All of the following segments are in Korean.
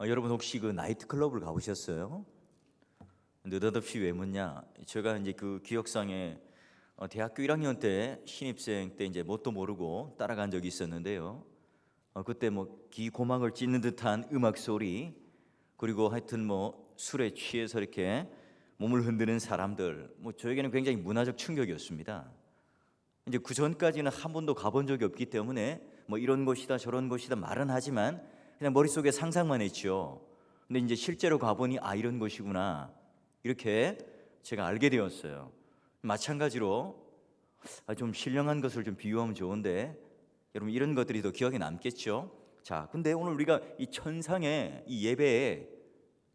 여러분 혹시 그 나이트 클럽을 가보셨어요? 느닷없이 왜 묻냐? 제가 이제 그 기억상에 대학교 1학년 때 신입생 때 이제 뭣도 모르고 따라간 적이 있었는데요. 그때 뭐 기고막을 찢는 듯한 음악 소리, 그리고 하여튼 뭐 술에 취해서 이렇게 몸을 흔드는 사람들, 뭐 저에게는 굉장히 문화적 충격이었습니다. 이제 그 전까지는 한 번도 가본 적이 없기 때문에 뭐 이런 곳이다 저런 곳이다 말은 하지만 그냥 머릿속에 상상만 했죠. 근데 이제 실제로 가보니 이런 곳이구나, 이렇게 제가 알게 되었어요. 마찬가지로 좀 신령한 것을 좀 비유하면 좋은데, 여러분 이런 것들이 더 기억에 남겠죠. 자, 근데 오늘 우리가 이 천상의 이 예배에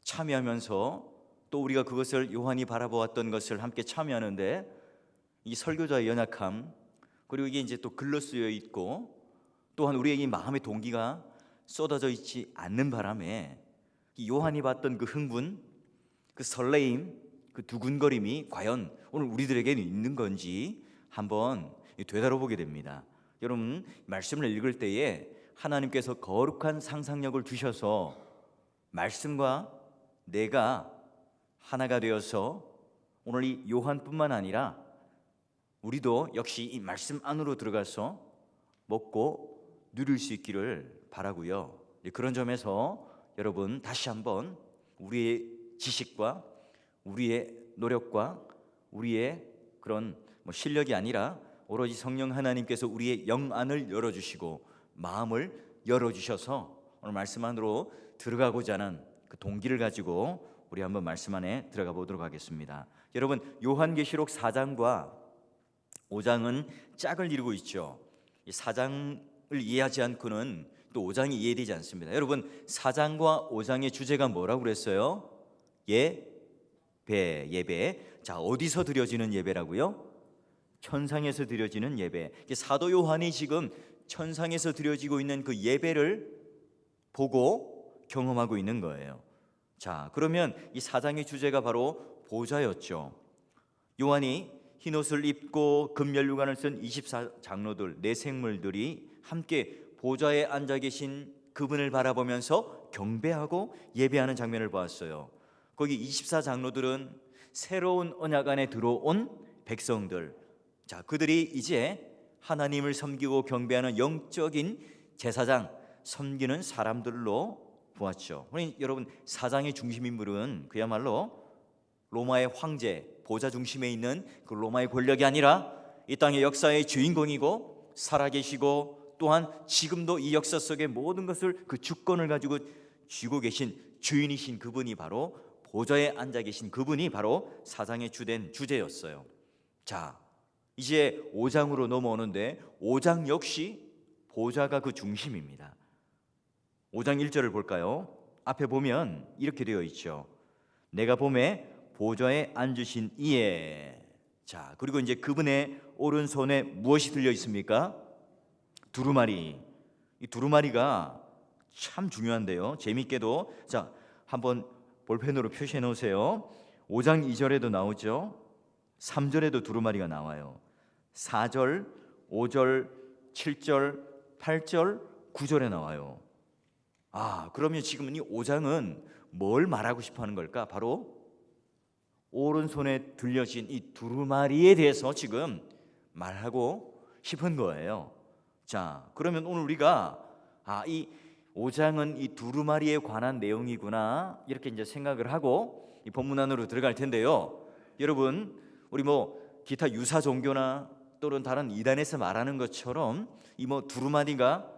참여하면서 또 우리가 그것을 요한이 바라보았던 것을 함께 참여하는데, 이 설교자의 연약함, 그리고 이게 이제 또 글로 쓰여 있고, 또한 우리의 이 마음의 동기가 쏟아져 있지 않는 바람에 이 요한이 봤던 그 흥분, 그 설레임, 그 두근거림이 과연 오늘 우리들에게는 있는 건지 한번 되돌아보게 됩니다. 여러분 말씀을 읽을 때에 하나님께서 거룩한 상상력을 주셔서 말씀과 내가 하나가 되어서 오늘 이 요한뿐만 아니라 우리도 역시 이 말씀 안으로 들어가서 먹고 누릴 수 있기를 바라고요. 그런 점에서 여러분 다시 한번 우리의 지식과 우리의 노력과 우리의 그런 실력이 아니라 오로지 성령 하나님께서 우리의 영 안을 열어주시고 마음을 열어주셔서 오늘 말씀 안으로 들어가고자 하는 그 동기를 가지고 우리 한번 말씀 안에 들어가 보도록 하겠습니다. 여러분 요한계시록 4장과 5장은 짝을 이루고 있죠. 이 4장을 이해하지 않고는 또 5장이 이해되지 않습니다. 여러분 4장과 5장의 주제가 뭐라고 그랬어요? 예배. 자, 어디서 드려지는 예배라고요? 천상에서 드려지는 예배. 사도 요한이 지금 천상에서 드려지고 있는 그 예배를 보고 경험하고 있는 거예요. 자, 그러면 이 4장의 주제가 바로 보좌였죠. 요한이 흰옷을 입고 금면류관을 쓴 24장로들, 네 생물들이 함께 보좌에 앉아 계신 그분을 바라보면서 경배하고 예배하는 장면을 보았어요. 거기 24장로들은 새로운 언약 안에 들어온 백성들, 자, 그들이 이제 하나님을 섬기고 경배하는 영적인 제사장, 섬기는 사람들로 보았죠. 여러분 4장의 중심인물은 그야말로 로마의 황제, 보좌 중심에 있는 그 로마의 권력이 아니라 이 땅의 역사의 주인공이고 살아계시고 또한 지금도 이 역사 속의 모든 것을 그 주권을 가지고 쥐고 계신 주인이신 그분이 바로 보좌에 앉아 계신 그분이 바로 4장의 주된 주제였어요. 자, 이제 5장으로 넘어오는데 5장 역시 보좌가 그 중심입니다. 5장 1절을 볼까요? 앞에 보면 이렇게 되어 있죠. 내가 보매 보좌에 앉으신 이에, 자, 그리고 이제 그분의 오른손에 무엇이 들려 있습니까? 두루마리. 이 두루마리가 참 중요한데요. 재밌게도 자, 한번 볼펜으로 표시해 놓으세요. 5장 2절에도 나오죠. 3절에도 두루마리가 나와요. 4절, 5절, 7절, 8절, 9절에 나와요. 그러면 지금 이 5장은 뭘 말하고 싶어 하는 걸까? 바로 오른손에 들려진 이 두루마리에 대해서 지금 말하고 싶은 거예요. 자, 그러면 오늘 우리가 이 5장은 이 두루마리에 관한 내용이구나, 이렇게 이제 생각을 하고 이 본문 안으로 들어갈 텐데요. 여러분 우리 기타 유사 종교나 또는 다른 이단에서 말하는 것처럼 이 두루마리가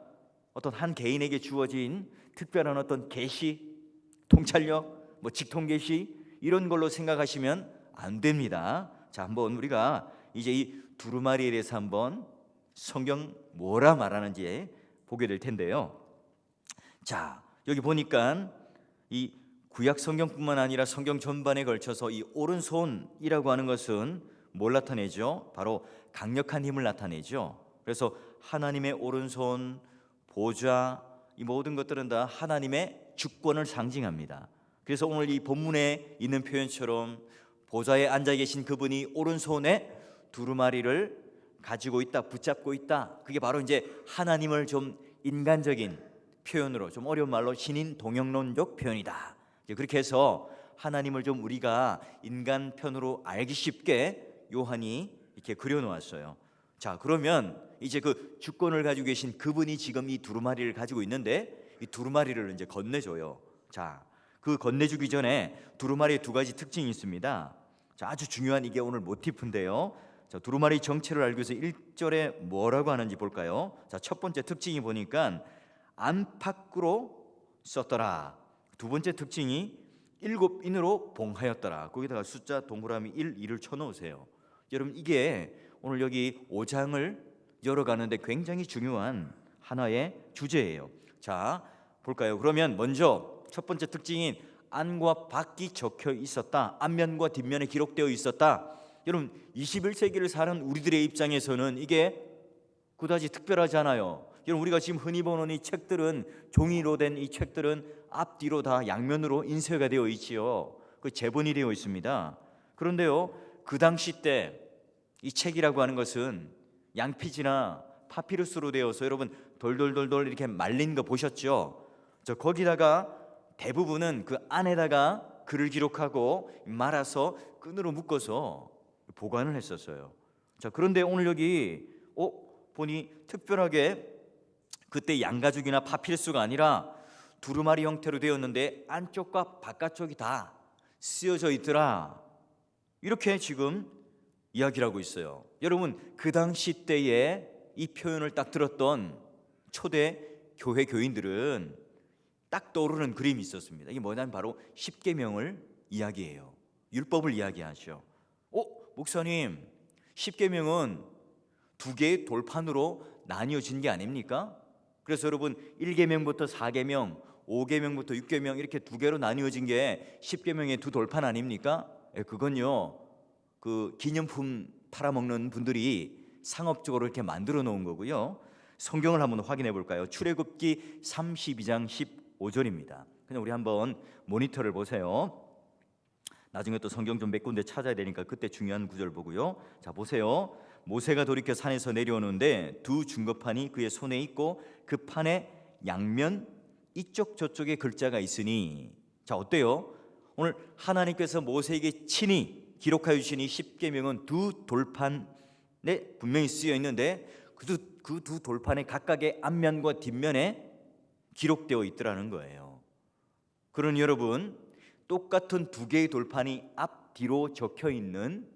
어떤 한 개인에게 주어진 특별한 어떤 계시, 통찰력, 직통 계시 이런 걸로 생각하시면 안 됩니다. 자, 한번 우리가 이제 이 두루마리에 대해서 한번 성경 뭐라 말하는지 보게 될 텐데요. 자, 여기 보니까 이 구약 성경뿐만 아니라 성경 전반에 걸쳐서 이 오른손이라고 하는 것은 뭘 나타내죠? 바로 강력한 힘을 나타내죠. 그래서 하나님의 오른손, 보좌, 이 모든 것들은 다 하나님의 주권을 상징합니다. 그래서 오늘 이 본문에 있는 표현처럼 보좌에 앉아 계신 그분이 오른손에 두루마리를 가지고 있다, 붙잡고 있다. 그게 바로 이제 하나님을 좀 인간적인 표현으로, 좀 어려운 말로 신인 동영론적 표현이다. 그렇게 해서 하나님을 좀 우리가 인간 편으로 알기 쉽게 요한이 이렇게 그려놓았어요. 자, 그러면 이제 그 주권을 가지고 계신 그분이 지금 이 두루마리를 가지고 있는데 이 두루마리를 이제 건네줘요. 자, 그 건네주기 전에 두루마리의 두 가지 특징이 있습니다. 자, 아주 중요한 이게 오늘 모티프인데요. 자, 두루마리 정체를 알기 위해서 1절에 뭐라고 하는지 볼까요? 자, 첫 번째 특징이 보니까 안팎으로 썼더라. 두 번째 특징이 7인으로 봉하였더라. 거기다가 숫자 동그라미 1, 2를 쳐놓으세요. 여러분, 이게 오늘 여기 5장을 열어가는데 굉장히 중요한 하나의 주제예요. 자, 볼까요? 그러면 먼저 첫 번째 특징인 안과 밖이 적혀 있었다. 앞면과 뒷면에 기록되어 있었다. 여러분, 21세기를 사는 우리들의 입장에서는 이게 그다지 특별하지 않아요. 여러분, 우리가 지금 흔히 보는 이 책들은, 종이로 된 이 책들은 앞뒤로 다 양면으로 인쇄가 되어 있지요. 그 제본이 되어 있습니다. 그런데요, 그 당시 때 이 책이라고 하는 것은 양피지나 파피루스로 되어서 여러분 돌돌돌돌 이렇게 말린 거 보셨죠? 저 거기다가 대부분은 그 안에다가 글을 기록하고 말아서 끈으로 묶어서 보관을 했었어요. 자, 그런데 오늘 여기 보니 특별하게 그때 양가죽이나 파피루스가 아니라 두루마리 형태로 되었는데 안쪽과 바깥쪽이 다 쓰여져 있더라. 이렇게 지금 이야기를 하고 있어요. 여러분, 그 당시 때에 이 표현을 딱 들었던 초대 교회 교인들은 딱 떠오르는 그림이 있었습니다. 이게 뭐냐면 바로 십계명을 이야기해요. 율법을 이야기하죠. 목사님, 십계명은 두 개의 돌판으로 나뉘어진 게 아닙니까? 그래서 여러분 1계명부터 4계명, 5계명부터 6계명 이렇게 두 개로 나뉘어진 게 십계명의 두 돌판 아닙니까? 그건요, 그 기념품 팔아먹는 분들이 상업적으로 이렇게 만들어 놓은 거고요. 성경을 한번 확인해 볼까요? 출애굽기 32장 15절입니다. 그냥 우리 한번 모니터를 보세요. 나중에 또 성경 좀 몇 군데 찾아야 되니까 그때 중요한 구절 보고요. 자, 보세요. 모세가 돌이켜 산에서 내려오는데 두 증거판이 그의 손에 있고 그 판에 양면 이쪽 저쪽에 글자가 있으니. 자, 어때요? 오늘 하나님께서 모세에게 친히 기록하여 주신 이 십계명은 두 돌판에 분명히 쓰여 있는데 그 두 돌판의 각각의 앞면과 뒷면에 기록되어 있더라는 거예요. 그러니 여러분, 똑같은 두 개의 돌판이 앞뒤로 적혀 있는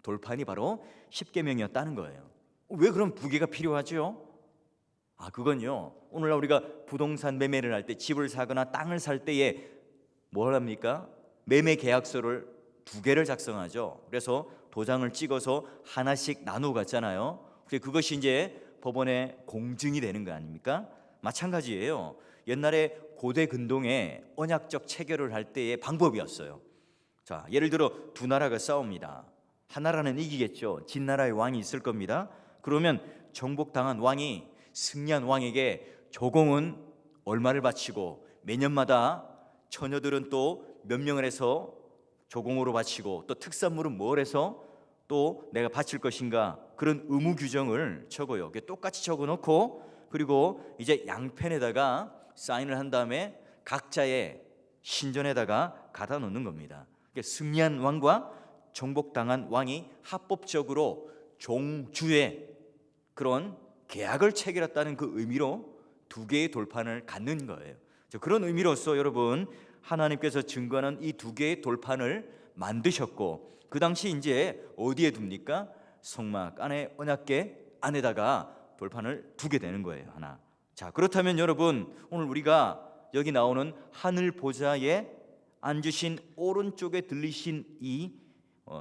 돌판이 바로 십계명이었다는 거예요. 왜 그럼 두 개가 필요하죠? 그건요, 오늘날 우리가 부동산 매매를 할 때, 집을 사거나 땅을 살 때에 뭘 합니까? 매매 계약서를 두 개를 작성하죠. 그래서 도장을 찍어서 하나씩 나누어 갔잖아요. 그것이 이제 법원에 공증이 되는 거 아닙니까? 마찬가지예요. 옛날에 고대 근동에 언약적 체결을 할 때의 방법이었어요. 자, 예를 들어 두 나라가 싸웁니다. 한 나라는 이기겠죠. 진 나라의 왕이 있을 겁니다. 그러면 정복당한 왕이 승리한 왕에게 조공은 얼마를 바치고, 매년마다 처녀들은 또 몇 명을 해서 조공으로 바치고, 또 특산물은 뭘 해서 또 내가 바칠 것인가, 그런 의무 규정을 적어요. 똑같이 적어놓고, 그리고 이제 양펜에다가 사인을 한 다음에 각자의 신전에다가 갖다 놓는 겁니다. 승리한 왕과 정복당한 왕이 합법적으로 종주의 그런 계약을 체결했다는 그 의미로 두 개의 돌판을 갖는 거예요. 그런 의미로서 여러분, 하나님께서 증거하는 이 두 개의 돌판을 만드셨고, 그 당시 이제 어디에 둡니까? 성막 안에, 언약궤 안에다가 돌판을 두게 되는 거예요, 하나. 자, 그렇다면 여러분, 오늘 우리가 여기 나오는 하늘 보좌에 앉으신 오른쪽에 들리신 이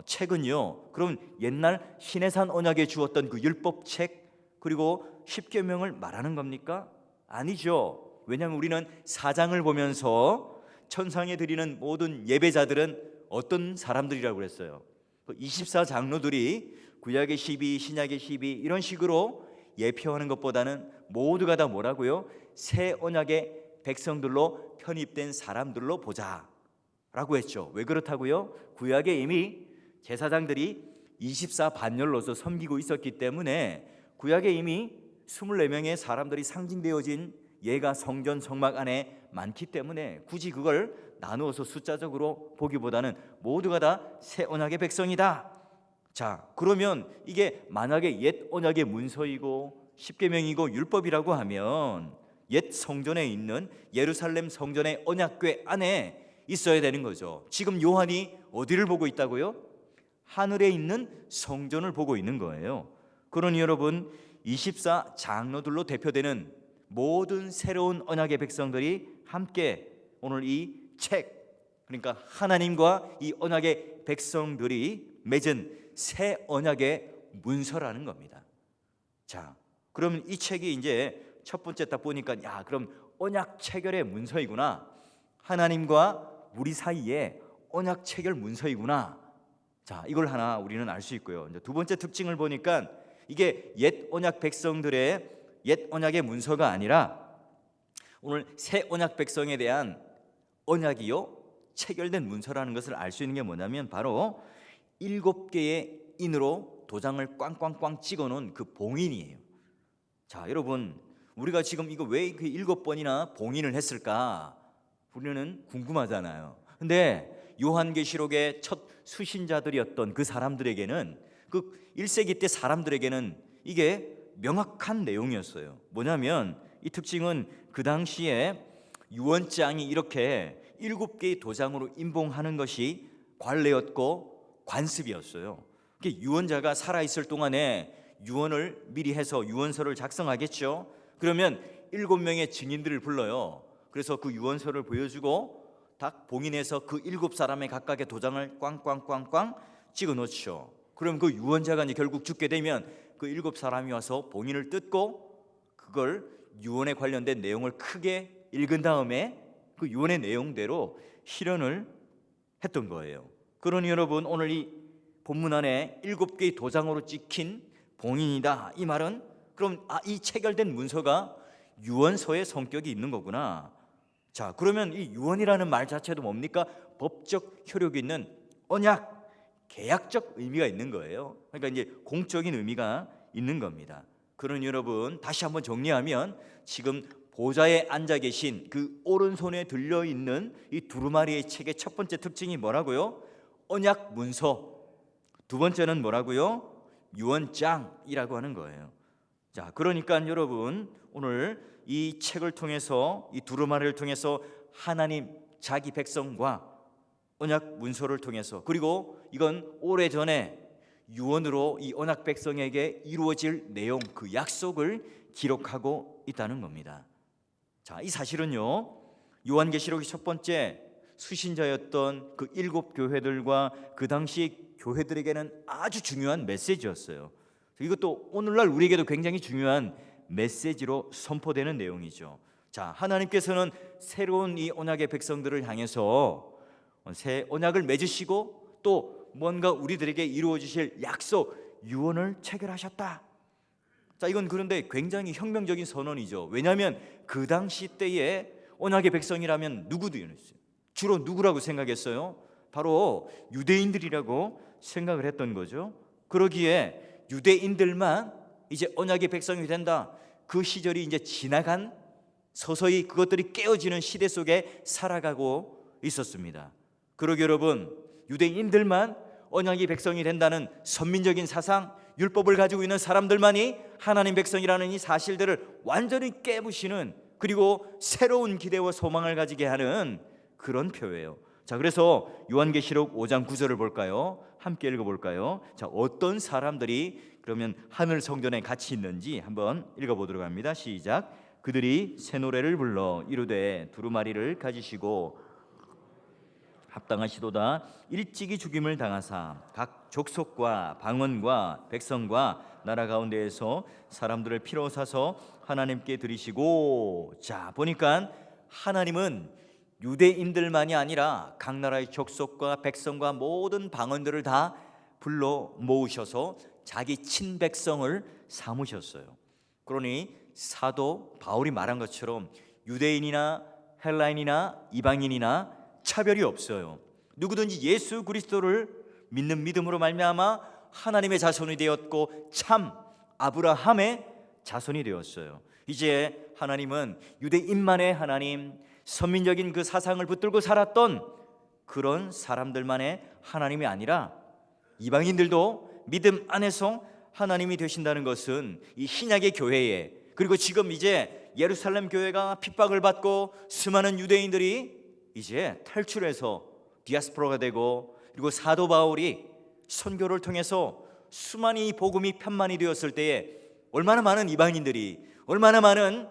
책은요, 그럼 옛날 시내산 언약에 주었던 그 율법책 그리고 십계명을 말하는 겁니까? 아니죠. 왜냐하면 우리는 사장을 보면서 천상에 드리는 모든 예배자들은 어떤 사람들이라고 그랬어요? 24장로들이 구약의 12, 신약의 12 이런 식으로 예표하는 것보다는 모두가 다 뭐라고요? 새 언약의 백성들로 편입된 사람들로 보자 라고 했죠. 왜 그렇다고요? 구약에 이미 제사장들이 24반열로서 섬기고 있었기 때문에 구약에 이미 24명의 사람들이 상징되어진 얘가 성전 성막 안에 많기 때문에 굳이 그걸 나누어서 숫자적으로 보기보다는 모두가 다 새 언약의 백성이다. 자, 그러면 이게 만약에 옛 언약의 문서이고 십계명이고 율법이라고 하면 옛 성전에 있는 예루살렘 성전의 언약궤 안에 있어야 되는 거죠. 지금 요한이 어디를 보고 있다고요? 하늘에 있는 성전을 보고 있는 거예요. 그러니 여러분, 24 장로들로 대표되는 모든 새로운 언약의 백성들이 함께 오늘 이 책, 그러니까 하나님과 이 언약의 백성들이 맺은 새 언약의 문서라는 겁니다. 자, 그러면 이 책이 이제 첫 번째 딱 보니까, 야, 그럼 언약 체결의 문서이구나. 하나님과 우리 사이에 언약 체결 문서이구나. 자, 이걸 하나 우리는 알 수 있고요. 이제 두 번째 특징을 보니까 이게 옛 언약 백성들의 옛 언약의 문서가 아니라 오늘 새 언약 백성에 대한 언약이요 체결된 문서라는 것을 알 수 있는 게 뭐냐면 바로 7개의 인으로 도장을 꽝꽝꽝 찍어놓은 그 봉인이에요. 자, 여러분, 우리가 지금 이거 왜 그 7번이나 봉인을 했을까? 우리는 궁금하잖아요. 근데 요한계시록의 첫 수신자들이었던 그 사람들에게는, 그 1세기 때 사람들에게는 이게 명확한 내용이었어요. 뭐냐면 이 특징은 그 당시에 유언장이 이렇게 7개의 도장으로 임봉하는 것이 관례였고 관습이었어요. 유언자가 살아있을 동안에 유언을 미리 해서 유언서를 작성하겠죠. 그러면 7명의 증인들을 불러요. 그래서 그 유언서를 보여주고 딱 봉인해서 그 7사람의 각각의 도장을 꽝꽝꽝꽝 찍어 놓죠. 그럼 그 유언자가 이제 결국 죽게 되면 그 7사람이 와서 봉인을 뜯고 그걸 유언에 관련된 내용을 크게 읽은 다음에 그 유언의 내용대로 실현을 했던 거예요. 그러니 여러분, 오늘 이 본문 안에 7개의 도장으로 찍힌 봉인이다, 이 말은 그럼 이 체결된 문서가 유언서의 성격이 있는 거구나. 자, 그러면 이 유언이라는 말 자체도 뭡니까? 법적 효력이 있는 언약, 계약적 의미가 있는 거예요. 그러니까 이제 공적인 의미가 있는 겁니다. 그러니 여러분, 다시 한번 정리하면 지금 보좌에 앉아 계신 그 오른손에 들려있는 이 두루마리의 책의 첫 번째 특징이 뭐라고요? 언약 문서. 두 번째는 뭐라고요? 유언장이라고 하는 거예요. 자, 그러니까 여러분, 오늘 이 책을 통해서, 이 두루마리를 통해서 하나님 자기 백성과 언약 문서를 통해서, 그리고 이건 오래전에 유언으로 이 언약 백성에게 이루어질 내용, 그 약속을 기록하고 있다는 겁니다. 자, 이 사실은요, 요한계시록의 첫 번째 수신자였던 그 7교회들과 그 당시 교회들에게는 아주 중요한 메시지였어요. 이것도 오늘날 우리에게도 굉장히 중요한 메시지로 선포되는 내용이죠. 자, 하나님께서는 새로운 이 언약의 백성들을 향해서 새 언약을 맺으시고 또 뭔가 우리들에게 이루어 주실 약속, 유언을 체결하셨다. 자, 이건 그런데 굉장히 혁명적인 선언이죠. 왜냐하면 그 당시 때의 언약의 백성이라면 누구들이었어요? 주로 누구라고 생각했어요? 바로 유대인들이라고 생각을 했던 거죠. 그러기에 유대인들만 이제 언약의 백성이 된다, 그 시절이 이제 지나간, 서서히 그것들이 깨어지는 시대 속에 살아가고 있었습니다. 그러기 여러분, 유대인들만 언약의 백성이 된다는 선민적인 사상, 율법을 가지고 있는 사람들만이 하나님 백성이라는 이 사실들을 완전히 깨부시는, 그리고 새로운 기대와 소망을 가지게 하는 그런 표예요. 자, 그래서 요한계시록 5장 9절을 볼까요? 함께 읽어볼까요? 자, 어떤 사람들이 그러면 하늘 성전에 같이 있는지 한번 읽어보도록 합니다. 시작. 그들이 새 노래를 불러 이르되 두루마리를 가지시고 합당하시도다. 일찍이 죽임을 당하사 각 족속과 방언과 백성과 나라 가운데에서 사람들을 피로 사서 하나님께 드리시고. 자, 보니까 하나님은 유대인들만이 아니라 각 나라의 족속과 백성과 모든 방언들을 다 불러 모으셔서 자기 친백성을 삼으셨어요. 그러니 사도 바울이 말한 것처럼 유대인이나 헬라인이나 이방인이나 차별이 없어요. 누구든지 예수 그리스도를 믿는 믿음으로 말미암아 하나님의 자손이 되었고 참 아브라함의 자손이 되었어요. 이제 하나님은 유대인만의 하나님, 선민적인 그 사상을 붙들고 살았던 그런 사람들만의 하나님이 아니라 이방인들도 믿음 안에서 하나님이 되신다는 것은 이 신약의 교회에, 그리고 지금 이제 예루살렘 교회가 핍박을 받고 수많은 유대인들이 이제 탈출해서 디아스포라가 되고, 그리고 사도 바울이 선교를 통해서 수많이 복음이 편만이 되었을 때에 얼마나 많은 이방인들이, 얼마나 많은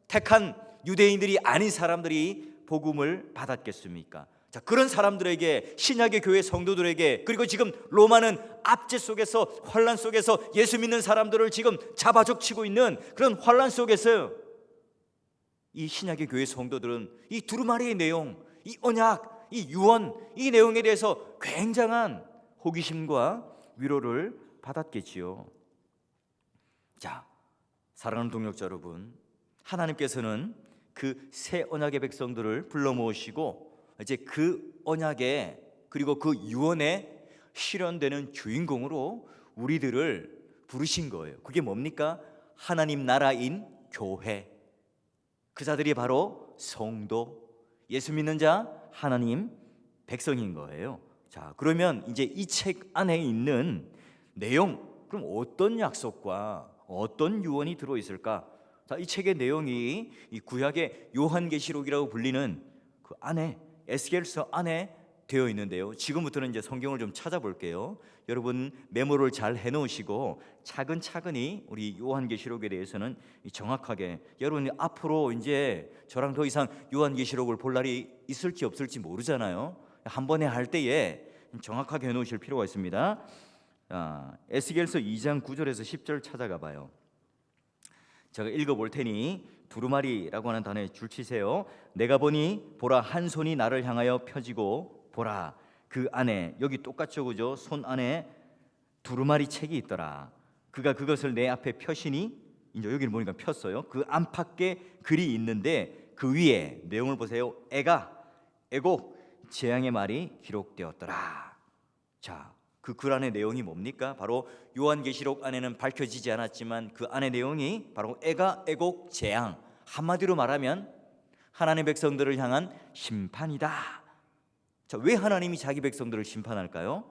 택한 유대인들이 아닌 사람들이 복음을 받았겠습니까? 자, 그런 사람들에게, 신약의 교회 성도들에게, 그리고 지금 로마는 압제 속에서, 환란 속에서 예수 믿는 사람들을 지금 잡아적치고 있는 그런 환란 속에서 이 신약의 교회 성도들은 이 두루마리의 내용, 이 언약, 이 유언, 이 내용에 대해서 굉장한 호기심과 위로를 받았겠지요. 자, 사랑하는 동역자 여러분, 하나님께서는 그 새 언약의 백성들을 불러 모으시고 이제 그 언약에, 그리고 그 유언에 실현되는 주인공으로 우리들을 부르신 거예요. 그게 뭡니까? 하나님 나라인 교회. 그 자들이 바로 성도, 예수 믿는 자, 하나님 백성인 거예요. 자, 그러면 이제 이 책 안에 있는 내용, 그럼 어떤 약속과 어떤 유언이 들어있을까? 자, 이 책의 내용이 이 구약의 요한계시록이라고 불리는 그 안에, 에스겔서 안에 되어 있는데요. 지금부터는 이제 성경을 좀 찾아볼게요. 여러분 메모를 잘 해놓으시고 차근차근히 우리 요한계시록에 대해서는 정확하게, 여러분이 앞으로 이제 저랑 더 이상 요한계시록을 볼 날이 있을지 없을지 모르잖아요. 한 번에 할 때에 정확하게 해놓으실 필요가 있습니다. 에스겔서 2장 9절에서 10절 찾아가 봐요. 제가 읽어볼 테니 두루마리라고 하는 단어에 줄 치세요. 내가 보니 보라, 한 손이 나를 향하여 펴지고, 보라, 그 안에, 여기 똑같죠, 그죠? 손 안에 두루마리 책이 있더라. 그가 그것을 내 앞에 펴시니, 이제 여기를 보니까 폈어요. 그 안팎에 글이 있는데 그 위에 내용을 보세요. 애곡, 재앙의 말이 기록되었더라. 자, 그 글 안의 내용이 뭡니까? 바로 요한계시록 안에는 밝혀지지 않았지만 그 안의 내용이 바로 애곡, 재앙, 한마디로 말하면 하나님의 백성들을 향한 심판이다. 자, 왜 하나님이 자기 백성들을 심판할까요?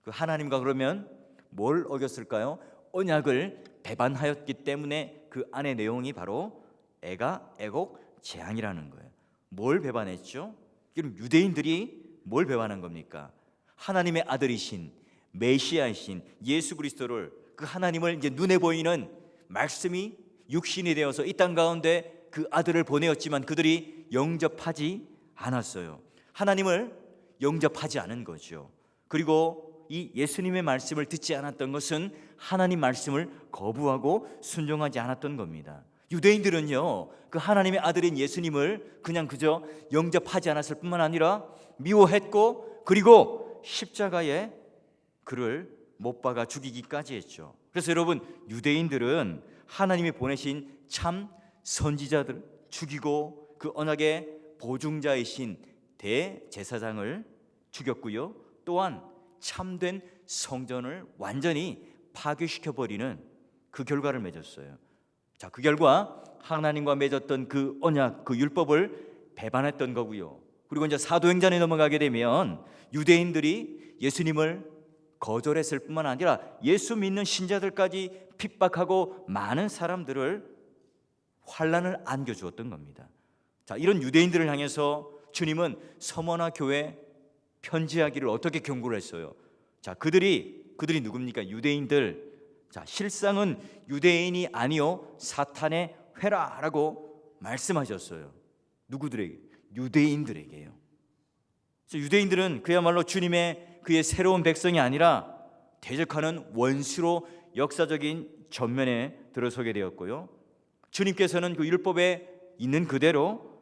그 하나님과 그러면 뭘 어겼을까요? 언약을 배반하였기 때문에 그 안의 내용이 바로 애곡, 재앙이라는 거예요. 뭘 배반했죠? 그럼 유대인들이 뭘 배반한 겁니까? 하나님의 아들이신 메시아이신 예수 그리스도를, 그 하나님을 이제 눈에 보이는 말씀이 육신이 되어서 이 땅 가운데 그 아들을 보내었지만 그들이 영접하지 않았어요. 하나님을 영접하지 않은 거죠. 그리고 이 예수님의 말씀을 듣지 않았던 것은 하나님 말씀을 거부하고 순종하지 않았던 겁니다. 유대인들은요, 그 하나님의 아들인 예수님을 그냥 그저 영접하지 않았을 뿐만 아니라 미워했고, 그리고 십자가에 그를 못 박아 죽이기까지 했죠. 그래서 여러분, 유대인들은 하나님이 보내신 참 선지자들 죽이고 그 언약의 보증자이신 대제사장을 죽였고요, 또한 참된 성전을 완전히 파괴시켜버리는 그 결과를 맺었어요. 자, 그 결과 하나님과 맺었던 그 언약, 그 율법을 배반했던 거고요. 그리고 이제 사도행전에 넘어가게 되면 유대인들이 예수님을 거절했을 뿐만 아니라 예수 믿는 신자들까지 핍박하고 많은 사람들을 환난을 안겨주었던 겁니다. 자, 이런 유대인들을 향해서 주님은 서머나 교회 편지하기를 어떻게 경고를 했어요? 자, 그들이 누굽니까? 유대인들. 자, 실상은 유대인이 아니요 사탄의 회라라고 말씀하셨어요. 누구들에게? 유대인들에게요. 유대인들은 그야말로 주님의 그의 새로운 백성이 아니라 대적하는 원수로 역사적인 전면에 들어서게 되었고요, 주님께서는 그 율법에 있는 그대로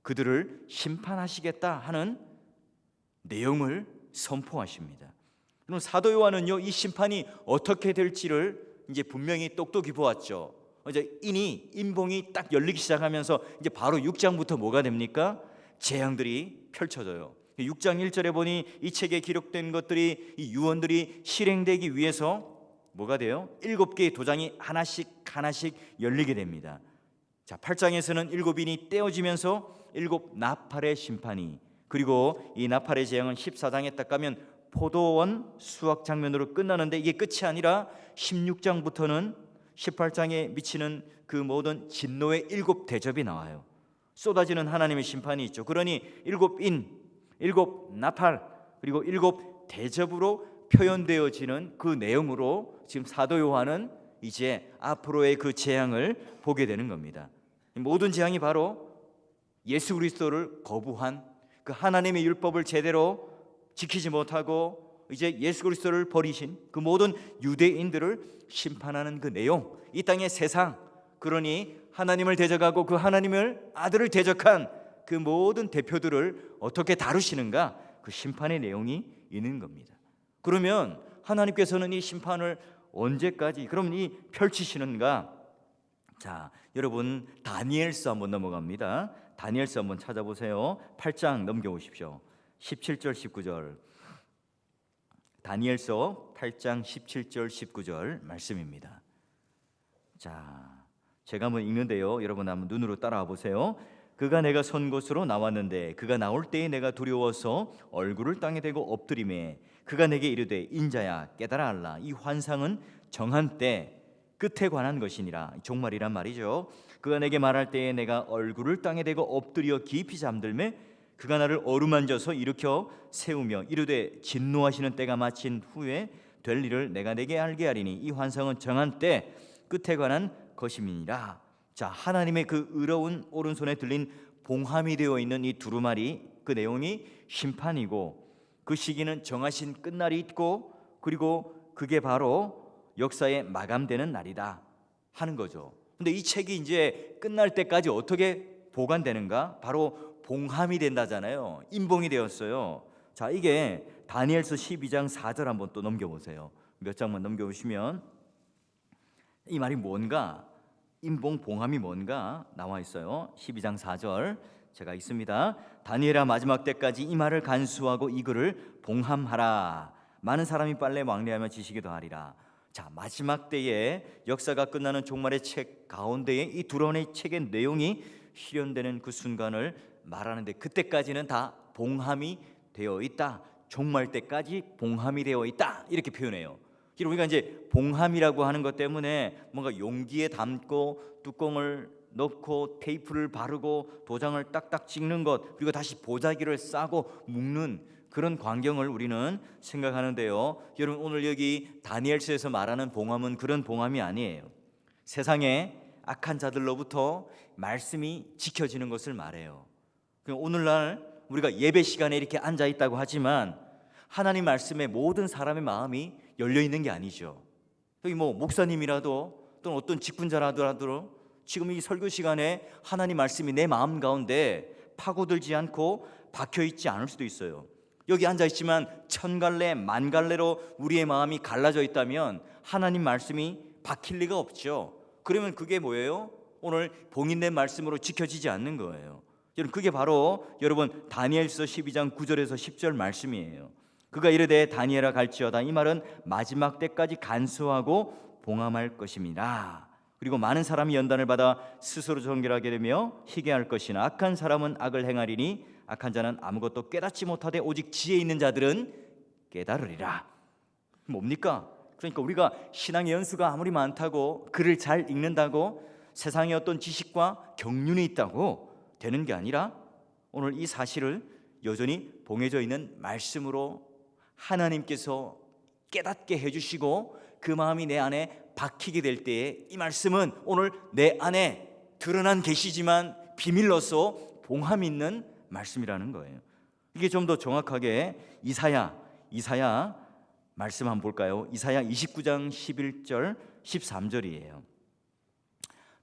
그들을 심판하시겠다 하는 내용을 선포하십니다. 그럼 사도 요한은요, 이 심판이 어떻게 될지를 이제 분명히 똑똑히 보았죠. 이제 인봉이 딱 열리기 시작하면서 이제 바로 6장부터 뭐가 됩니까? 재앙들이 펼쳐져요. 6장 1절에 보니 이 책에 기록된 것들이, 이 유언들이 실행되기 위해서 뭐가 돼요? 7개의 도장이 하나씩 열리게 됩니다. 자, 8장에서는 7인이 떼어지면서 7 나팔의 심판이, 그리고 이 나팔의 재앙은 14장에 딱 가면 포도원 수확 장면으로 끝나는데, 이게 끝이 아니라 16장부터는 18장에 미치는 그 모든 진노의 7 대접이 나와요. 쏟아지는 하나님의 심판이 있죠. 그러니 7인, 7 나팔, 그리고 7 대접으로 표현되어지는 그 내용으로 지금 사도 요한은 이제 앞으로의 그 재앙을 보게 되는 겁니다. 모든 재앙이 바로 예수 그리스도를 거부한, 그 하나님의 율법을 제대로 지키지 못하고 이제 예수 그리스도를 버리신 그 모든 유대인들을 심판하는 그 내용, 이 땅의 세상, 그러니 하나님을 대적하고 그 하나님을 아들을 대적한 그 모든 대표들을 어떻게 다루시는가, 그 심판의 내용이 있는 겁니다. 그러면 하나님께서는 이 심판을 언제까지 그럼 이 펼치시는가? 자, 여러분 다니엘서 한번 넘어갑니다. 다니엘서 한번 찾아보세요. 8장 넘겨오십시오. 17절 19절. 다니엘서 8장 17절 19절 말씀입니다. 자, 제가 한번 읽는데요, 여러분 한번 눈으로 따라와 보세요. 그가 내가 선 곳으로 나왔는데 그가 나올 때에 내가 두려워서 얼굴을 땅에 대고 엎드리매 그가 내게 이르되 인자야 깨달아 알라. 이 환상은 정한 때 끝에 관한 것이니라. 종말이란 말이죠. 그가 내게 말할 때에 내가 얼굴을 땅에 대고 엎드려 깊이 잠들매 그가 나를 어루만져서 일으켜 세우며 이르되 진노하시는 때가 마친 후에 될 일을 내가 내게 알게 하리니 이 환상은 정한 때 끝에 관한 것임이니라. 자, 하나님의 그 의로운 오른손에 들린 봉함이 되어 있는 이 두루마리, 그 내용이 심판이고 그 시기는 정하신 끝날이 있고, 그리고 그게 바로 역사에 마감되는 날이다 하는 거죠. 근데 이 책이 이제 끝날 때까지 어떻게 보관되는가? 바로 봉함이 된다잖아요. 임봉이 되었어요. 자, 이게 다니엘서 12장 4절 한번 또 넘겨보세요. 몇 장만 넘겨보시면 이 말이 뭔가, 임봉 봉함이 뭔가 나와 있어요. 12장 4절 제가 읽습니다. 다니엘아 마지막 때까지 이 말을 간수하고 이 글을 봉함하라. 많은 사람이 빨래 왕래하며 지식이 더하리라. 자, 마지막 때에 역사가 끝나는 종말의 책 가운데에 이 두런의 책의 내용이 실현되는 그 순간을 말하는데, 그때까지는 다 봉함이 되어 있다. 종말 때까지 봉함이 되어 있다. 이렇게 표현해요. 우리가 이제 봉함이라고 하는 것 때문에 뭔가 용기에 담고 뚜껑을 넣고 테이프를 바르고 도장을 딱딱 찍는 것, 그리고 다시 보자기를 싸고 묶는 그런 광경을 우리는 생각하는데요, 여러분 오늘 여기 다니엘서에서 말하는 봉함은 그런 봉함이 아니에요. 세상에 악한 자들로부터 말씀이 지켜지는 것을 말해요. 오늘날 우리가 예배 시간에 이렇게 앉아 있다고 하지만 하나님 말씀에 모든 사람의 마음이 열려 있는 게 아니죠. 여기 뭐 목사님이라도 또는 어떤 직분자라도 지금 이 설교 시간에 하나님 말씀이 내 마음 가운데 파고들지 않고 박혀 있지 않을 수도 있어요. 여기 앉아 있지만 천 갈래 만 갈래로 우리의 마음이 갈라져 있다면 하나님 말씀이 박힐 리가 없죠. 그러면 그게 뭐예요? 오늘 봉인된 말씀으로 지켜지지 않는 거예요. 여러분, 그게 바로 여러분 다니엘서 12장 9절에서 10절 말씀이에요. 그가 이르되 다니엘아 갈지어다. 이 말은 마지막 때까지 간수하고 봉함할 것입니다. 그리고 많은 사람이 연단을 받아 스스로 정결하게 되며 희게할 것이나 악한 사람은 악을 행하리니 악한 자는 아무것도 깨닫지 못하되 오직 지혜 있는 자들은 깨달으리라. 뭡니까? 그러니까 우리가 신앙의 연수가 아무리 많다고 글을 잘 읽는다고 세상에 어떤 지식과 경륜이 있다고 되는 게 아니라 오늘 이 사실을 여전히 봉해져 있는 말씀으로 하나님께서 깨닫게 해주시고 그 마음이 내 안에 박히게 될 때에 이 말씀은 오늘 내 안에 드러난 계시지만 비밀로서 봉함 있는 말씀이라는 거예요. 이게 좀 더 정확하게 이사야 말씀 한번 볼까요? 이사야 29장 11절 13절이에요.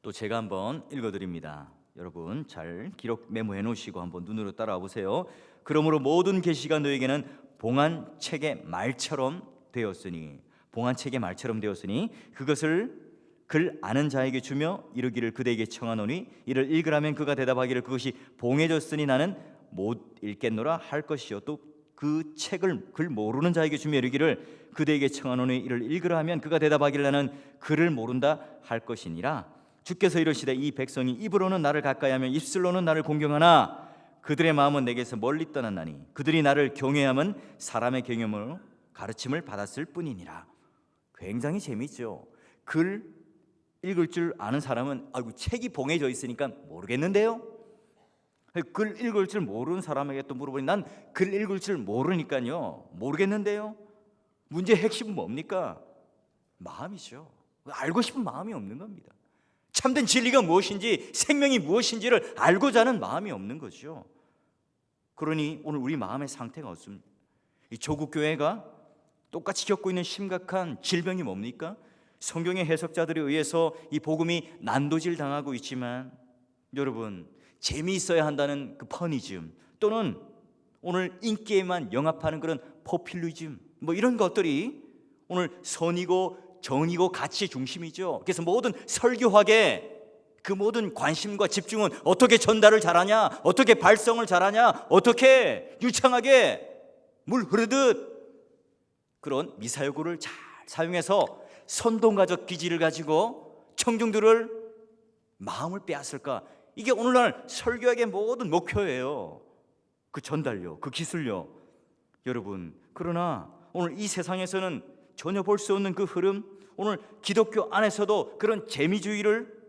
또 제가 한번 읽어드립니다. 여러분 잘 기록 메모해 놓으시고 한번 눈으로 따라와 보세요. 그러므로 모든 계시가 너에게는 봉한 책의 말처럼 되었으니 그것을 글 아는 자에게 주며 이르기를 그대에게 청하노니 이를 읽으라면 그가 대답하기를 그것이 봉해졌으니 나는 못 읽겠노라 할 것이요. 또 그 책을 글 모르는 자에게 주며 이르기를 그대에게 청하노니 이를 읽으라 하면 그가 대답하기를 나는 글을 모른다 할 것이니라. 주께서 이르시되 이 백성이 입으로는 나를 가까이하며 입술로는 나를 공경하나 그들의 마음은 내게서 멀리 떠났나니 그들이 나를 경외함은 사람의 경험으로 가르침을 받았을 뿐이니라. 굉장히 재미있죠. 글 읽을 줄 아는 사람은 아이고 책이 봉해져 있으니까 모르겠는데요. 글 읽을 줄 모르는 사람에게 또 물어보니 난 글 읽을 줄 모르니까요 모르겠는데요. 문제의 핵심은 뭡니까? 마음이죠. 알고 싶은 마음이 없는 겁니다. 참된 진리가 무엇인지 생명이 무엇인지를 알고자 하는 마음이 없는 거죠. 그러니 오늘 우리 마음의 상태가 어떻습니까? 이 조국 교회가 똑같이 겪고 있는 심각한 질병이 뭡니까? 성경의 해석자들에 의해서 이 복음이 난도질 당하고 있지만 여러분 재미있어야 한다는 그 퍼니즘 또는 오늘 인기에만 영합하는 그런 포퓰리즘 뭐 이런 것들이 오늘 선이고 정이고 가치의 중심이죠. 그래서 모든 설교학의 그 모든 관심과 집중은 어떻게 전달을 잘하냐, 어떻게 발성을 잘하냐, 어떻게 유창하게 물 흐르듯 그런 미사여구를 잘 사용해서 선동가적 기질을 가지고 청중들을 마음을 빼앗을까? 이게 오늘날 설교학의 모든 목표예요. 그 전달력, 그 기술력. 여러분, 그러나 오늘 이 세상에서는 전혀 볼 수 없는 그 흐름, 오늘 기독교 안에서도 그런 재미주의를,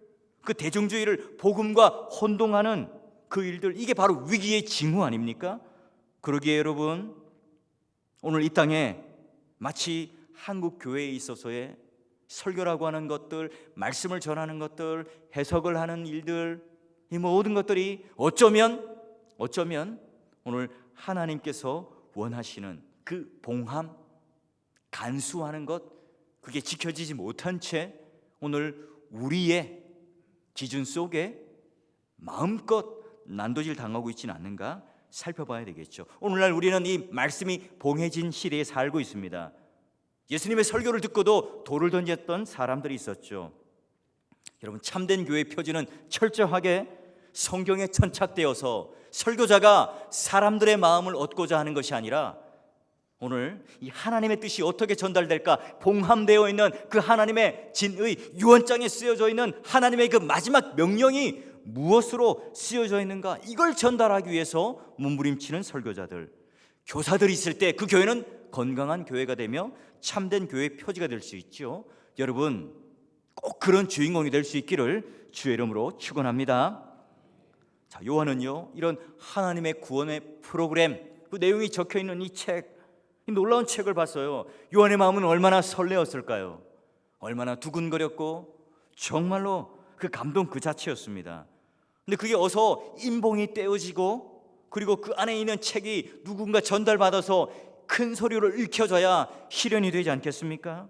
그 대중주의를 복음과 혼동하는 그 일들, 이게 바로 위기의 징후 아닙니까? 그러기에 여러분, 오늘 이 땅에 마치 한국 교회에 있어서의 설교라고 하는 것들, 말씀을 전하는 것들, 해석을 하는 일들, 이 모든 것들이 어쩌면 오늘 하나님께서 원하시는 그 봉함, 간수하는 것, 그게 지켜지지 못한 채 오늘 우리의 기준 속에 마음껏 난도질 당하고 있지는 않는가 살펴봐야 되겠죠. 오늘날 우리는 이 말씀이 봉해진 시대에 살고 있습니다. 예수님의 설교를 듣고도 돌을 던졌던 사람들이 있었죠. 여러분, 참된 교회의 표지는 철저하게 성경에 천착되어서 설교자가 사람들의 마음을 얻고자 하는 것이 아니라 오늘 이 하나님의 뜻이 어떻게 전달될까, 봉함되어 있는 그 하나님의 진의 유언장에 쓰여져 있는 하나님의 그 마지막 명령이 무엇으로 쓰여져 있는가, 이걸 전달하기 위해서 몸부림치는 설교자들, 교사들이 있을 때 그 교회는 건강한 교회가 되며 참된 교회의 표지가 될 수 있죠. 여러분, 꼭 그런 주인공이 될 수 있기를 주의 이름으로 축원합니다. 자, 요한은요, 이런 하나님의 구원의 프로그램, 그 내용이 적혀 있는 이 책, 이 놀라운 책을 봤어요. 요한의 마음은 얼마나 설레었을까요? 얼마나 두근거렸고 정말로 그 감동 그 자체였습니다. 근데 그게 어서 인봉이 떼어지고 그리고 그 안에 있는 책이 누군가 전달받아서 큰 소리로 읽혀져야 실현이 되지 않겠습니까?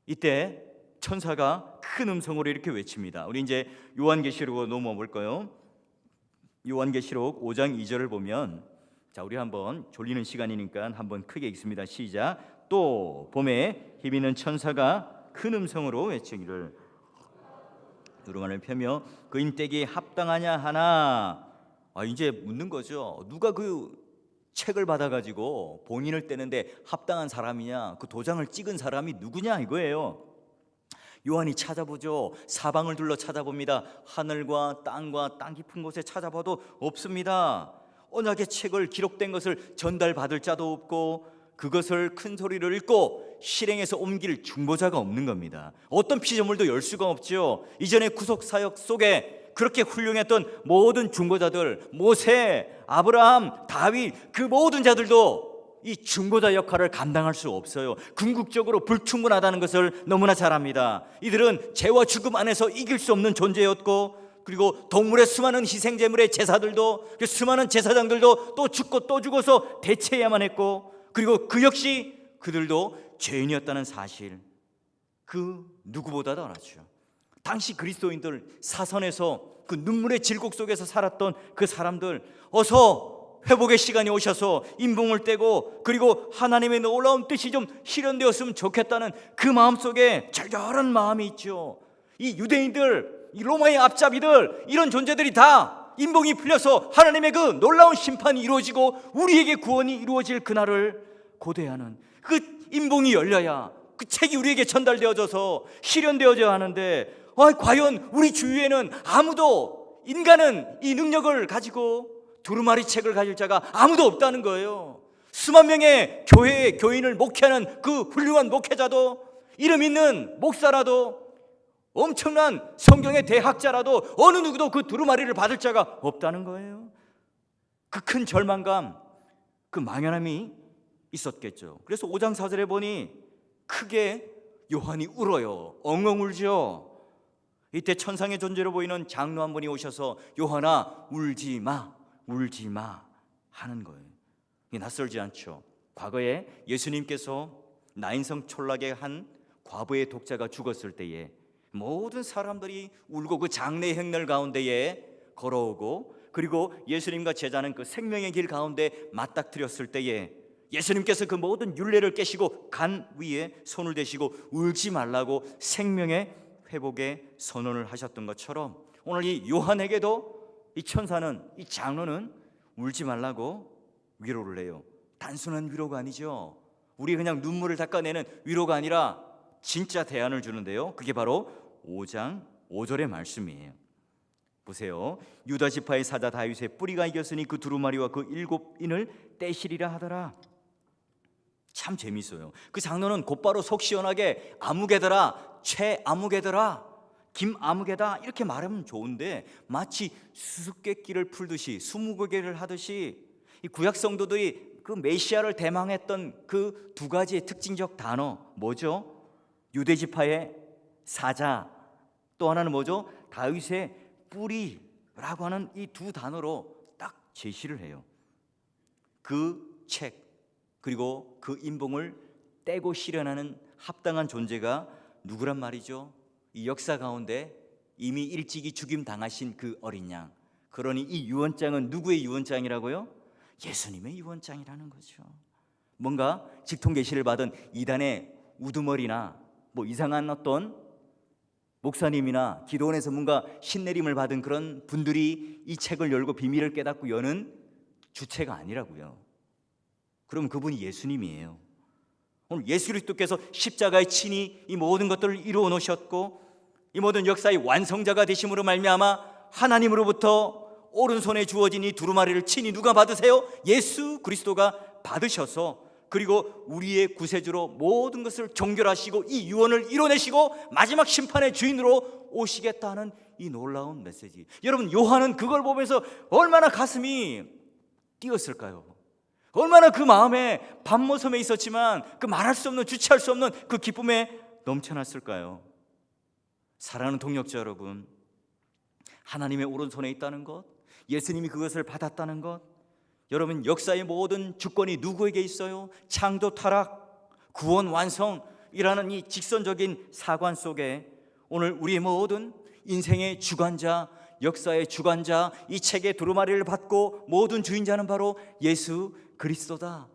이때 천사가 큰 음성으로 이렇게 외칩니다. 우리 이제 요한계시록으로 넘어가 볼까요? 요한계시록 5장 2절을 보면, 자, 우리 한번 졸리는 시간이니까 한번 크게 읽습니다. 시작. 또 봄에 힘있는 천사가 큰 음성으로 외치기를, 두루마리를 펴며 그 인대기에 합당하냐 하나. 이제 묻는 거죠. 누가 그 책을 받아가지고 본인을 떼는데 합당한 사람이냐, 그 도장을 찍은 사람이 누구냐 이거예요. 요한이 찾아보죠. 사방을 둘러 찾아봅니다. 하늘과 땅과 땅 깊은 곳에 찾아봐도 없습니다. 언약의 책을 기록된 것을 전달받을 자도 없고 그것을 큰 소리로 읽고 실행해서 옮길 중보자가 없는 겁니다. 어떤 피조물도 열 수가 없죠. 이전의 구속사역 속에 그렇게 훌륭했던 모든 중보자들, 모세, 아브라함, 다윗, 그 모든 자들도 이 중보자 역할을 감당할 수 없어요. 궁극적으로 불충분하다는 것을 너무나 잘 압니다. 이들은 죄와 죽음 안에서 이길 수 없는 존재였고, 그리고 동물의 수많은 희생제물의 제사들도, 그 수많은 제사장들도 또 죽고 또 죽어서 대체해야만 했고, 그리고 그 역시 그들도 죄인이었다는 사실, 그 누구보다도 알았죠. 당시 그리스도인들, 사선에서 그 눈물의 질곡 속에서 살았던 그 사람들, 어서 회복의 시간이 오셔서 인봉을 떼고 그리고 하나님의 놀라운 뜻이 좀 실현되었으면 좋겠다는 그 마음속에 절절한 마음이 있죠. 이 유대인들, 이 로마의 앞잡이들, 이런 존재들이 다 인봉이 풀려서 하나님의 그 놀라운 심판이 이루어지고 우리에게 구원이 이루어질 그날을 고대하는, 그 인봉이 열려야 그 책이 우리에게 전달되어져서 실현되어져야 하는데, 과연 우리 주위에는 아무도, 인간은 이 능력을 가지고 두루마리 책을 가질 자가 아무도 없다는 거예요. 수만 명의 교회의 교인을 목회하는 그 훌륭한 목회자도, 이름 있는 목사라도, 엄청난 성경의 대학자라도 어느 누구도 그 두루마리를 받을 자가 없다는 거예요. 그 큰 절망감, 그 망연함이 있었겠죠. 그래서 5장 4절에 보니 크게 요한이 울어요. 엉엉 울죠. 이때 천상의 존재로 보이는 장로 한 분이 오셔서 요한아 울지 마, 울지 마 하는 거예요. 이게 낯설지 않죠. 과거에 예수님께서 나인성 촌락의 한 과부의 독자가 죽었을 때에 모든 사람들이 울고 그 장례 행렬 가운데에 걸어오고, 그리고 예수님과 제자는 그 생명의 길 가운데 맞닥뜨렸을 때에 예수님께서 그 모든 율례를 깨시고 간 위에 손을 대시고 울지 말라고 생명의 회복의 선언을 하셨던 것처럼, 오늘 이 요한에게도 이 천사는, 이 장로는 울지 말라고 위로를 해요. 단순한 위로가 아니죠. 우리 그냥 눈물을 닦아내는 위로가 아니라 진짜 대안을 주는데요. 그게 바로 5장 5절의 말씀이에요. 보세요. 유다 지파의 사자 다윗의 뿌리가 이겼으니 그 두루마리와 그 7인을 떼시리라 하더라. 참 재밌어요. 그 장로는 곧바로 속 시원하게 아무개더라, 최아무개더라, 김아무개다 이렇게 말하면 좋은데, 마치 수수께끼를 풀듯이, 스무고개를 하듯이 이 구약 성도들이 그 메시아를 대망했던 그 두 가지의 특징적 단어 뭐죠? 유대 지파의 사자, 또 하나는 뭐죠? 다윗의 뿌리라고 하는 이 두 단어로 딱 제시를 해요. 그 책, 그리고 그 인봉을 떼고 실현하는 합당한 존재가 누구란 말이죠? 이 역사 가운데 이미 일찍이 죽임 당하신 그 어린 양. 그러니 이 유언장은 누구의 유언장이라고요? 예수님의 유언장이라는 거죠. 뭔가 직통 계시를 받은 이단의 우두머리나 뭐 이상한 어떤 목사님이나 기도원에서 뭔가 신내림을 받은 그런 분들이 이 책을 열고 비밀을 깨닫고 여는 주체가 아니라고요. 그럼 그분이 예수님이에요. 오늘 예수 그리스도께서 십자가의 친히 이 모든 것들을 이루어 놓으셨고, 이 모든 역사의 완성자가 되심으로 말미암아 하나님으로부터 오른손에 주어진 이 두루마리를 친히 누가 받으세요? 예수 그리스도가 받으셔서, 그리고 우리의 구세주로 모든 것을 종결하시고 이 유언을 이뤄내시고 마지막 심판의 주인으로 오시겠다는 이 놀라운 메시지. 여러분, 요한은 그걸 보면서 얼마나 가슴이 뛰었을까요? 얼마나 그 마음에 밤모섬에 있었지만 그 말할 수 없는, 주체할 수 없는 그 기쁨에 넘쳐났을까요? 사랑하는 동역자 여러분, 하나님의 오른손에 있다는 것, 예수님이 그것을 받았다는 것, 여러분, 역사의 모든 주권이 누구에게 있어요? 창조, 타락, 구원, 완성이라는 이 직선적인 사관 속에 오늘 우리의 모든 인생의 주관자, 역사의 주관자, 이 책의 두루마리를 받고 모든 주인자는 바로 예수 그리스도다.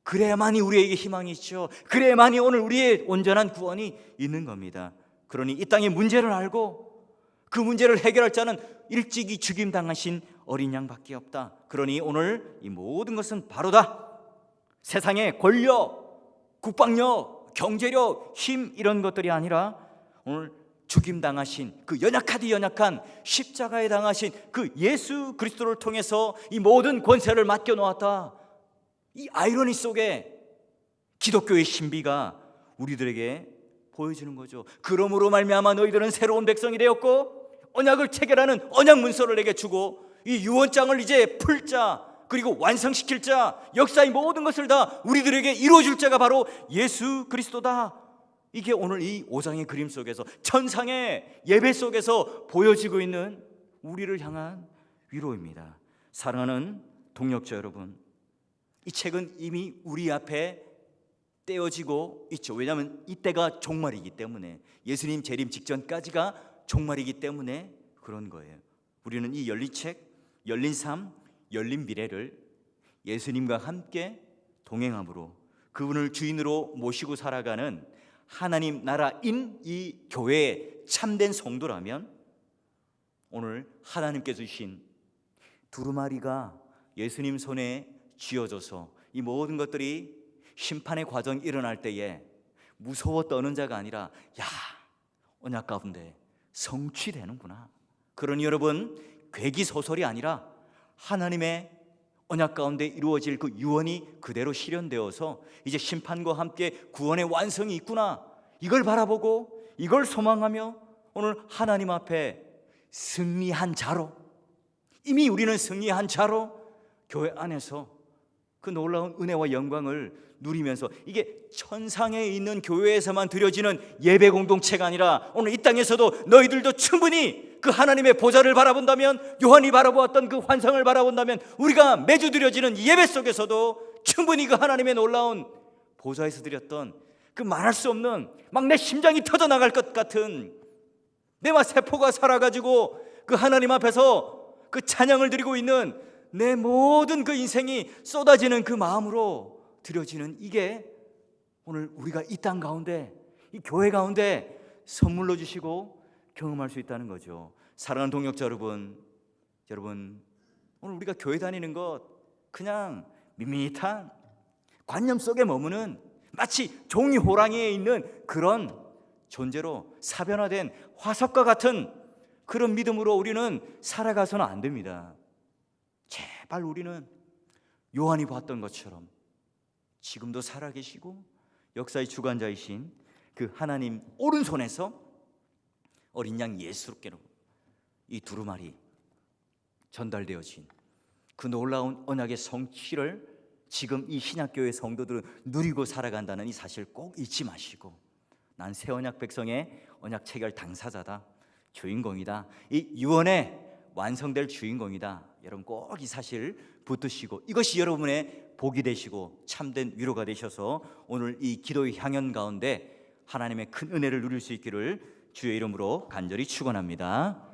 그래야만이 우리에게 희망이 있죠. 그래야만이 오늘 우리의 온전한 구원이 있는 겁니다. 그러니 이 땅의 문제를 알고 그 문제를 해결할 자는 일찍이 죽임당하신 어린 양밖에 없다. 그러니 오늘 이 모든 것은 바로다. 세상의 권력, 국방력, 경제력, 힘 이런 것들이 아니라 오늘 죽임당하신 그 연약하디 연약한 십자가에 당하신 그 예수 그리스도를 통해서 이 모든 권세를 맡겨놓았다. 이 아이러니 속에 기독교의 신비가 우리들에게 보여주는 거죠. 그러므로 말미암아 너희들은 새로운 백성이 되었고 언약을 체결하는 언약 문서를 내게 주고 이 유언장을 이제 풀 자, 그리고 완성시킬 자, 역사의 모든 것을 다 우리들에게 이루어줄 자가 바로 예수 그리스도다. 이게 오늘 이 5장의 그림 속에서, 천상의 예배 속에서 보여지고 있는 우리를 향한 위로입니다. 사랑하는 동역자 여러분, 이 책은 이미 우리 앞에 떼어지고 있죠. 왜냐하면 이때가 종말이기 때문에, 예수님 재림 직전까지가 종말이기 때문에 그런 거예요. 우리는 이 열린 책, 열린 삶, 열린 미래를 예수님과 함께 동행함으로 그분을 주인으로 모시고 살아가는 하나님 나라인 이 교회의 참된 성도라면, 오늘 하나님께서 주신 두루마리가 예수님 손에 쥐어져서 이 모든 것들이 심판의 과정이 일어날 때에 무서워 떠는 자가 아니라, 야, 언약 가운데 성취되는구나. 그러니 여러분, 괴기소설이 아니라 하나님의 언약 가운데 이루어질 그 유언이 그대로 실현되어서 이제 심판과 함께 구원의 완성이 있구나, 이걸 바라보고 이걸 소망하며 오늘 하나님 앞에 승리한 자로, 이미 우리는 승리한 자로 교회 안에서 그 놀라운 은혜와 영광을 누리면서, 이게 천상에 있는 교회에서만 드려지는 예배 공동체가 아니라 오늘 이 땅에서도 너희들도 충분히 그 하나님의 보좌를 바라본다면, 요한이 바라보았던 그 환상을 바라본다면, 우리가 매주 드려지는 예배 속에서도 충분히 그 하나님의 놀라운 보좌에서 드렸던 그 말할 수 없는, 막 내 심장이 터져나갈 것 같은, 내 막 세포가 살아가지고 그 하나님 앞에서 그 찬양을 드리고 있는 내 모든 그 인생이 쏟아지는 그 마음으로 드려지는, 이게 오늘 우리가 이 땅 가운데, 이 교회 가운데 선물로 주시고 경험할 수 있다는 거죠. 사랑하는 동역자 여러분, 오늘 우리가 교회 다니는 것 그냥 밋밋한 관념 속에 머무는 마치 종이 호랑이에 있는 그런 존재로, 사변화된 화석과 같은 그런 믿음으로 우리는 살아가서는 안 됩니다. 제발 우리는 요한이 봤던 것처럼 지금도 살아계시고 역사의 주관자이신 그 하나님 오른손에서 어린 양 예수께로 이 두루마리 전달되어진 그 놀라운 언약의 성취를 지금 이 신약교회 성도들은 누리고 살아간다는 이 사실 꼭 잊지 마시고, 난 새 언약 백성의 언약 체결 당사자다, 주인공이다, 이 유언의 완성될 주인공이다, 여러분 꼭 이 사실 붙드시고, 이것이 여러분의 복이 되시고 참된 위로가 되셔서 오늘 이 기도의 향연 가운데 하나님의 큰 은혜를 누릴 수 있기를 주의 이름으로 간절히 축원합니다.